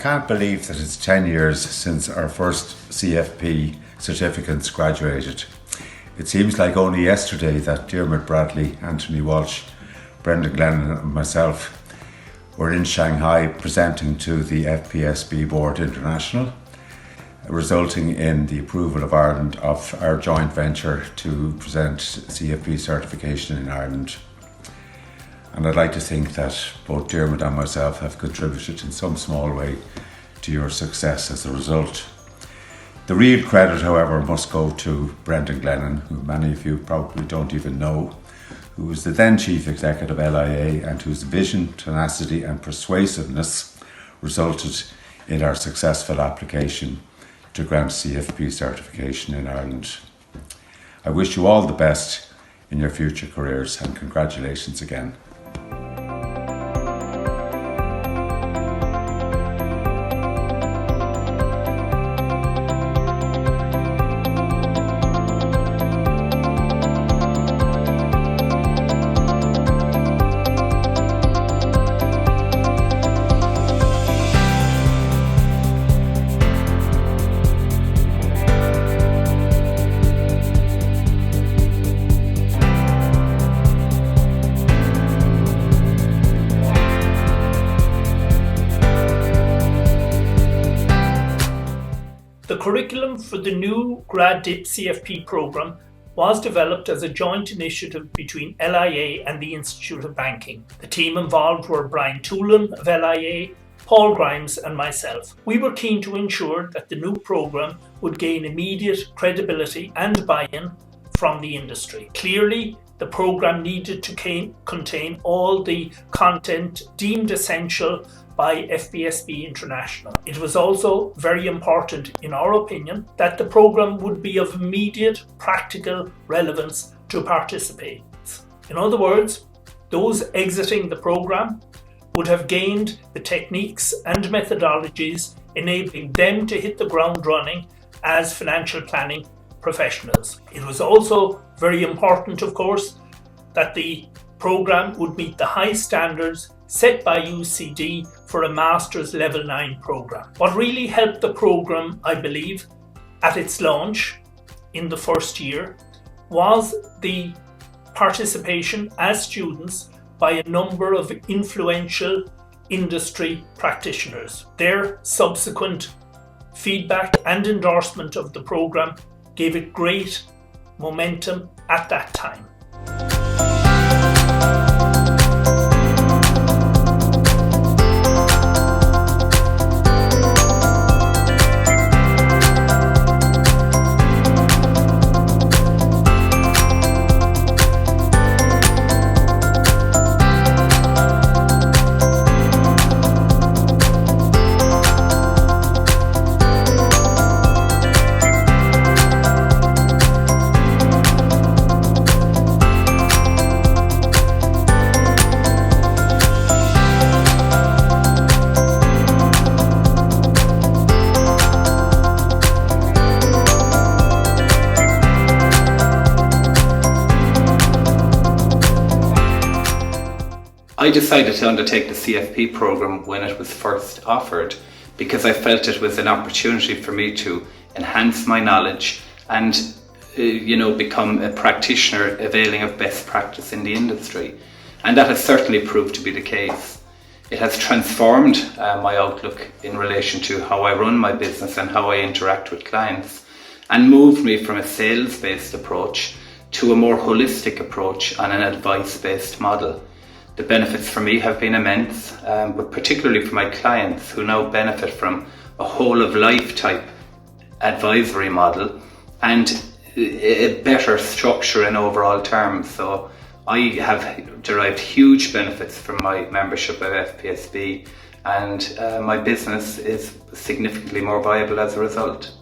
can't believe that it's 10 years since our first CFP certificates graduated. It seems like only yesterday that Dermot Bradley, Anthony Walsh, Brendan Glennon and myself were in Shanghai presenting to the FPSB Board International, resulting in the approval of Ireland of our joint venture to present CFP certification in Ireland. And I'd like to think that both Dermot and myself have contributed in some small way to your success as a result. The real credit, however, must go to Brendan Glennon, who many of you probably don't even know, who was the then Chief Executive LIA and whose vision, tenacity and persuasiveness resulted in our successful application to grant CFP certification in Ireland. I wish you all the best in your future careers and congratulations again. The curriculum for the new Grad Dip CFP programme was developed as a joint initiative between LIA and the Institute of Banking. The team involved were Brian Toolan of LIA, Paul Grimes and myself. We were keen to ensure that the new programme would gain immediate credibility and buy-in from the industry. Clearly, the programme needed to contain all the content deemed essential by FPSB International. It was also very important, in our opinion, that the programme would be of immediate practical relevance to participants. In other words, those exiting the programme would have gained the techniques and methodologies enabling them to hit the ground running as financial planning professionals. It was also very important, of course, that the programme would meet the high standards set by UCD for a Master's Level 9 programme. What really helped the programme, I believe, at its launch in the first year was the participation as students by a number of influential industry practitioners. Their subsequent feedback and endorsement of the programme gave it great momentum at that time. I decided to undertake the CFP programme when it was first offered because I felt it was an opportunity for me to enhance my knowledge and become a practitioner availing of best practice in the industry. And that has certainly proved to be the case. It has transformed my outlook in relation to how I run my business and how I interact with clients, and moved me from a sales-based approach to a more holistic approach on an advice-based model. The benefits for me have been immense, but particularly for my clients who now benefit from a whole of life type advisory model and a better structure in overall terms. So I have derived huge benefits from my membership at FPSB, and my business is significantly more viable as a result.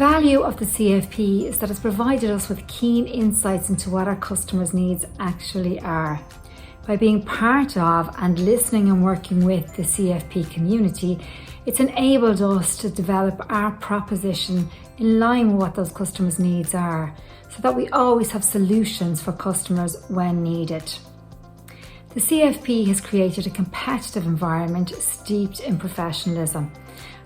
value of the CFP is that it's provided us with keen insights into what our customers' needs actually are. By being part of and listening and working with the CFP community, it's enabled us to develop our proposition in line with what those customers' needs are, so that we always have solutions for customers when needed. The CFP has created a competitive environment steeped in professionalism,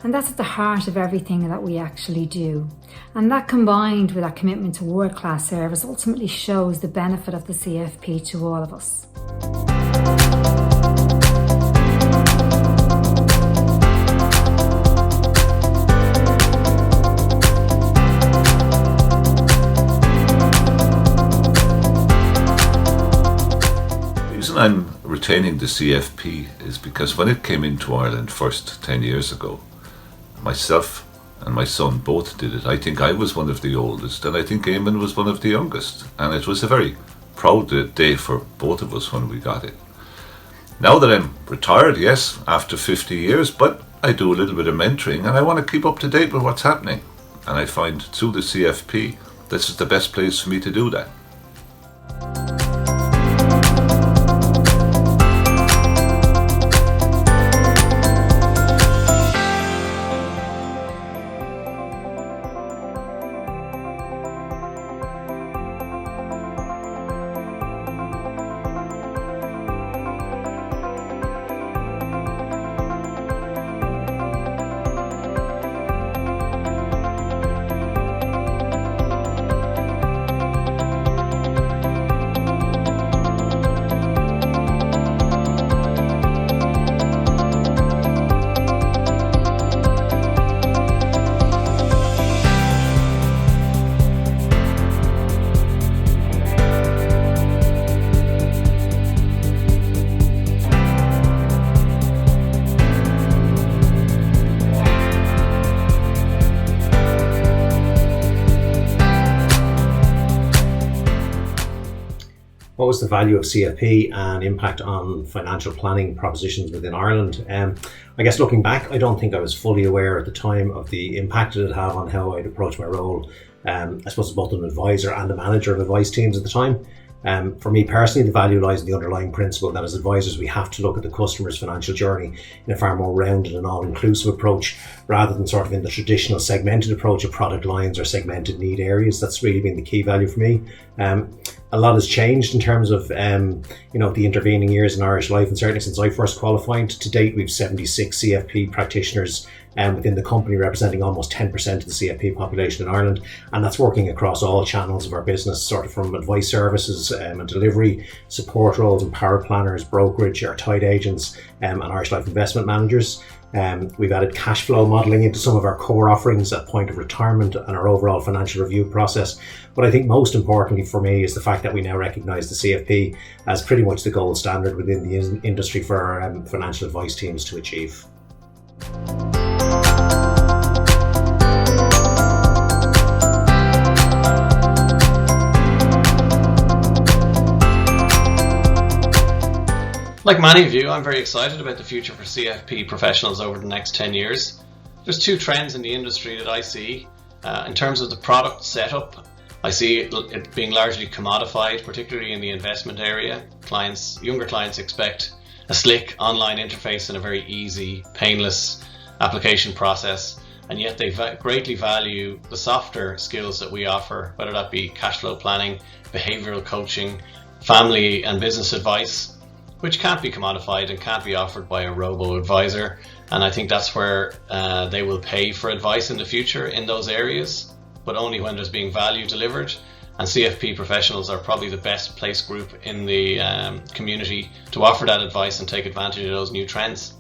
and that's at the heart of everything that we actually do. And that, combined with our commitment to world-class service, ultimately shows the benefit of the CFP to all of us. The reason I'm retaining the CFP is because when it came into Ireland first 10 years ago, myself and my son both did it. I think I was one of the oldest, and I think Eamon was one of the youngest, and it was a very proud day for both of us when we got it. Now that I'm retired, yes, after 50 years, but I do a little bit of mentoring and I want to keep up to date with what's happening, and I find through the CFP this is the best place for me to do that. What was the value of CFP and impact on financial planning propositions within Ireland? I guess looking back, I don't think I was fully aware at the time of the impact it would have on how I'd approach my role. I suppose as both an advisor and a manager of advice teams at the time. For me personally, the value lies in the underlying principle that as advisors we have to look at the customer's financial journey in a far more rounded and all-inclusive approach, rather than sort of in the traditional segmented approach of product lines or segmented need areas. That's really been the key value for me. A lot has changed in terms of the intervening years in Irish life, and certainly since I first qualified. To date, we've 76 CFP practitioners within the company, representing almost 10% of the CFP population in Ireland, and that's working across all channels of our business, sort of from advice services and delivery, support roles and power planners, brokerage, our tied agents and Irish Life investment managers. We've added cash flow modelling into some of our core offerings at point of retirement and our overall financial review process. But I think most importantly for me is the fact that we now recognise the CFP as pretty much the gold standard within the industry for our financial advice teams to achieve. Like many of you, I'm very excited about the future for CFP professionals over the next 10 years. There's two trends in the industry that I see. In terms of the product setup, I see it being largely commodified, particularly in the investment area. Younger clients expect a slick online interface and a very easy, painless application process, and yet they greatly value the softer skills that we offer, whether that be cash flow planning, behavioural coaching, family and business advice, which can't be commodified and can't be offered by a robo-advisor. And I think that's where they will pay for advice in the future in those areas, but only when there's being value delivered. And CFP professionals are probably the best placed group in the community to offer that advice and take advantage of those new trends.